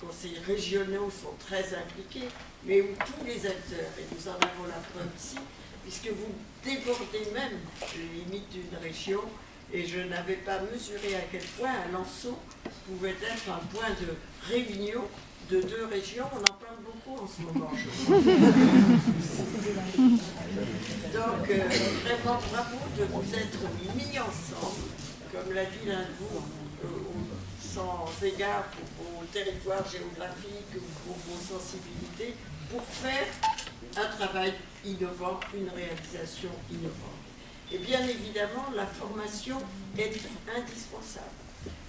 conseils régionaux sont très impliqués, mais où tous les acteurs, et nous en avons la preuve ici, puisque vous débordez même les limites d'une région, et je n'avais pas mesuré à quel point Alençon pouvait être un point de réunion de deux régions. On en parle beaucoup en ce moment, je crois. Donc, vraiment bravo de vous être mis ensemble, comme l'a dit l'un de vous, sans égard pour vos territoires géographiques ou pour vos sensibilités, pour faire un travail innovant, une réalisation innovante. Et bien évidemment, la formation est indispensable.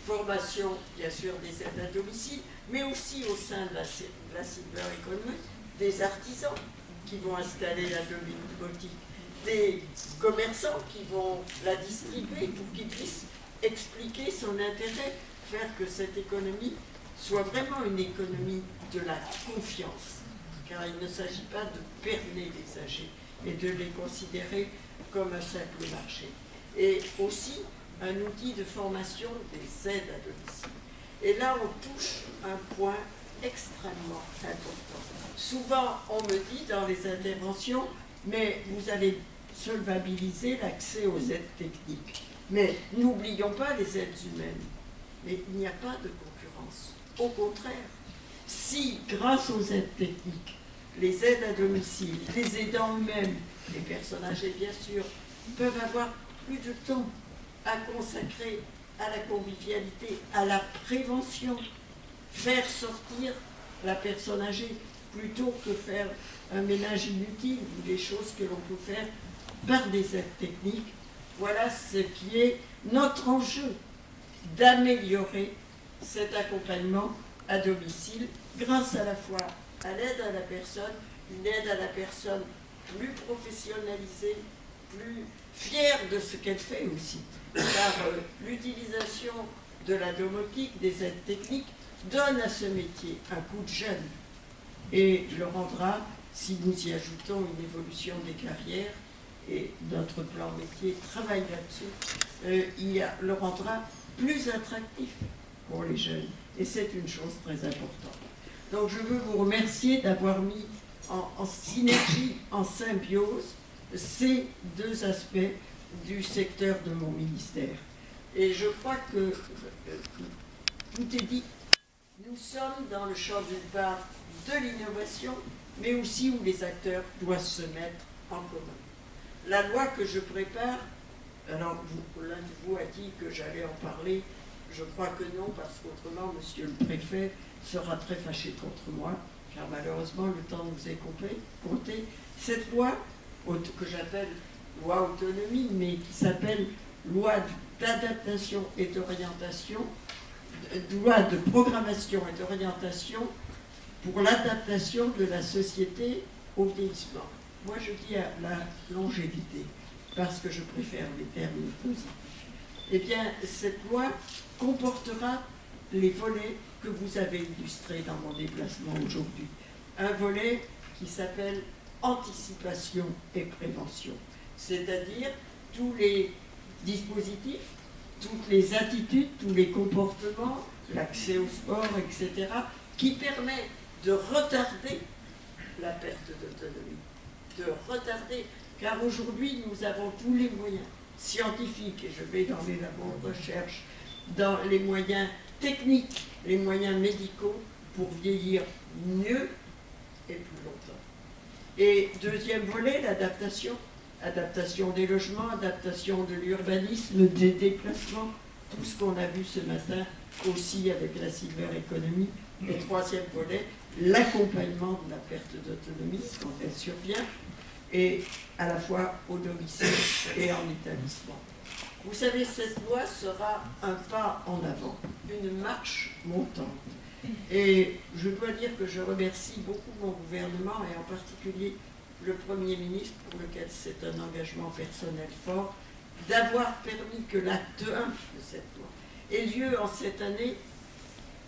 Formation, bien sûr, des aides à domicile, mais aussi au sein de la Silver Economy, des artisans qui vont installer la domotique, des commerçants qui vont la distribuer pour qu'ils puissent expliquer son intérêt, faire que cette économie soit vraiment une économie de la confiance, car il ne s'agit pas de berner les âgés et de les considérer comme un simple marché. Et aussi un outil de formation des aides à domicile. Et là, on touche un point extrêmement important. Souvent, on me dit dans les interventions, mais vous allez solvabiliser l'accès aux aides techniques. Mais n'oublions pas les aides humaines. Mais il n'y a pas de concurrence. Au contraire, si, grâce aux aides techniques, les aides à domicile, les aidants eux-mêmes, les personnes âgées bien sûr, peuvent avoir plus de temps à consacrer à la convivialité, à la prévention, faire sortir la personne âgée plutôt que faire un ménage inutile ou des choses que l'on peut faire par des aides techniques. Voilà ce qui est notre enjeu, d'améliorer cet accompagnement à domicile grâce à la fois à l'aide à la personne, une aide à la personne plus professionnalisée, plus fière de ce qu'elle fait aussi. Car l'utilisation de la domotique, des aides techniques, donne à ce métier un coup de jeune et le rendra, si nous y ajoutons une évolution des carrières, et notre plan métier travaille là-dessus, le rendra plus attractif pour les jeunes. Et c'est une chose très importante. Donc je veux vous remercier d'avoir mis en synergie, en symbiose, ces deux aspects du secteur de mon ministère. Et je crois que tout est dit. Nous sommes dans le champ d'une part de l'innovation, mais aussi où les acteurs doivent se mettre en commun. La loi que je prépare, alors l'un de vous a dit que j'allais en parler, je crois que non, parce qu'autrement, monsieur le préfet sera très fâché contre moi, car malheureusement, le temps nous est compté. Cette loi, que j'appelle loi autonomie, mais qui s'appelle loi d'adaptation et d'orientation, loi de programmation et d'orientation pour l'adaptation de la société au vieillissement. Moi, je dis à la longévité, parce que je préfère les termes positifs. Eh bien, cette loi comportera les volets que vous avez illustrés dans mon déplacement aujourd'hui. Un volet qui s'appelle anticipation et prévention, c'est-à-dire tous les dispositifs, toutes les attitudes, tous les comportements, l'accès au sport, etc., qui permettent de retarder la perte d'autonomie. De retarder, car aujourd'hui nous avons tous les moyens scientifiques, et je vais dans les labos de recherche, dans les moyens techniques, les moyens médicaux pour vieillir mieux et plus longtemps. Et deuxième volet, l'adaptation. Adaptation des logements, adaptation de l'urbanisme, des déplacements, tout ce qu'on a vu ce matin aussi avec la Silver Economy. Et troisième volet, l'accompagnement de la perte d'autonomie quand elle survient, et à la fois au domicile et en établissement. Vous savez, cette loi sera un pas en avant, une marche montante. Et je dois dire que je remercie beaucoup mon gouvernement, et en particulier le Premier ministre, pour lequel c'est un engagement personnel fort, d'avoir permis que l'acte 1 de cette loi ait lieu en cette année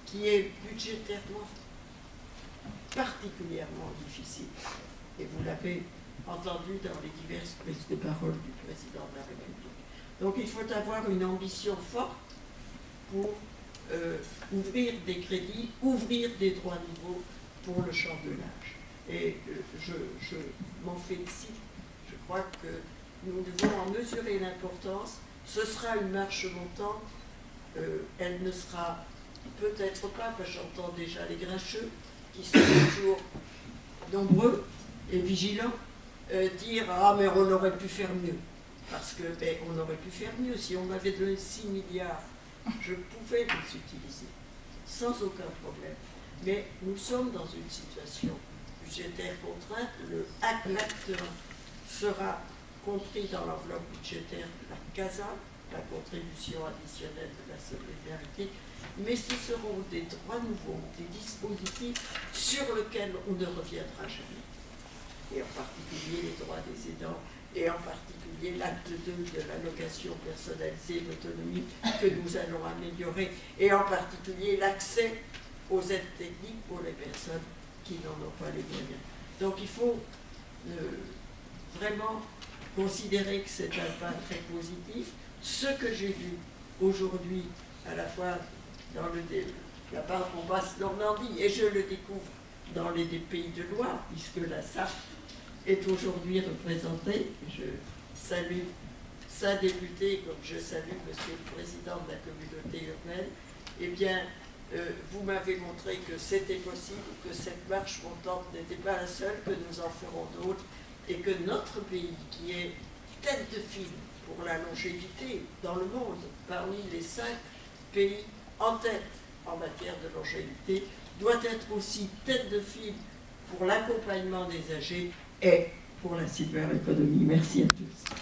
qui est budgétairement particulièrement difficile. Et vous l'avez entendu dans les diverses prises de parole du président de la République. Donc il faut avoir une ambition forte pour ouvrir des crédits, ouvrir des droits nouveaux pour le champ de l'âge. Et je m'en félicite. Je crois que nous devons en mesurer l'importance. Ce sera une marche montante. Elle ne sera peut-être pas, parce que j'entends déjà les grincheux, qui sont toujours nombreux et vigilants, dire « Ah, mais on aurait pu faire mieux ». Parce que, ben, on aurait pu faire mieux. Si on m'avait donné 6 milliards, je pouvais les utiliser, sans aucun problème. Mais nous sommes dans une situation budgétaire contrainte. L'acte 1 sera compris dans l'enveloppe budgétaire de la CASA, la contribution additionnelle de la solidarité, mais ce seront des droits nouveaux, des dispositifs sur lesquels on ne reviendra jamais. Et en particulier les droits des aidants, et en particulier l'acte 2 de l'allocation personnalisée d'autonomie que nous allons améliorer, et en particulier l'accès aux aides techniques pour les personnes qui n'en ont pas les moyens. Donc il faut vraiment considérer que c'est un pas très positif. Ce que j'ai vu aujourd'hui, à la fois dans la part en Basse-Normandie, et je le découvre dans les pays de Loire, puisque la Sarthe est aujourd'hui représentée. Je salue sa députée, comme je salue Monsieur le Président de la communauté urbaine. Eh bien, vous m'avez montré que c'était possible, que cette marche montante n'était pas la seule, que nous en ferons d'autres, et que notre pays, qui est tête de file pour la longévité dans le monde, parmi les 5 pays en tête en matière de longévité, doit être aussi tête de file pour l'accompagnement des âgés et pour la cyberéconomie. Merci à tous.